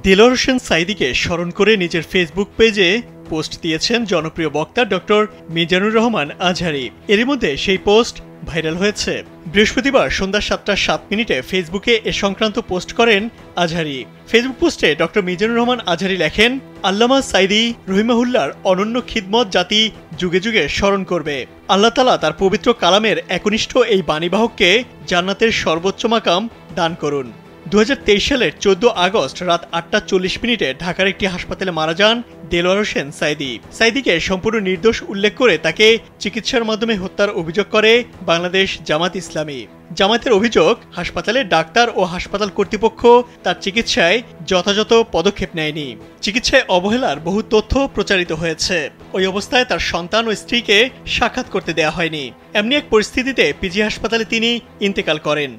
দেলোয়ার হোসেন সাঈদীকে স্মরণ করে নিজের ফেসবুক পেজে পোস্ট দিয়েছেন জনপ্রিয় বক্তা ডক্টর মিজানুর রহমান আজহারী। এরই মধ্যে সেই পোস্ট ভাইরাল হয়েছে। বৃহস্পতিবার সন্ধ্যা ৭টা ৭ ফেসবুকে এ সংক্রান্ত পোস্ট করেন আজহারী। ফেসবুক পোস্টে ডক্টর মিজানুর রহমান আজহারী লেখেন, আল্লামা সাঈদী রহিমাহুল্লাহর অনন্য খিদমত জাতি যুগে যুগে স্মরণ করবে। আল্লাহ তাআলা তার পবিত্র কালামের একনিষ্ঠ এই বাণীবাহককে জান্নাতের সর্বোচ্চ মাকাম দান করুন। ২০২৩ সালের ১৪ আগস্ট রাত ৮টা ৪০ ঢাকার একটি হাসপাতালে মারা যান দেলোয়ার হোসেন সাঈদী। সাঈদীকে সম্পূর্ণ নির্দোষ উল্লেখ করে তাকে চিকিৎসার মাধ্যমে হত্যার অভিযোগ করে বাংলাদেশ জামাত ইসলামী। জামাতের অভিযোগ, হাসপাতালের ডাক্তার ও হাসপাতাল কর্তৃপক্ষ তার চিকিৎসায় যথাযথ পদক্ষেপ নেয়নি। চিকিৎসায় অবহেলার বহু তথ্য প্রচারিত হয়েছে। ওই অবস্থায় তার সন্তান ও স্ত্রীকে সাক্ষাৎ করতে দেয়া হয়নি। এমনি এক পরিস্থিতিতে পিজি হাসপাতালে তিনি ইন্তেকাল করেন।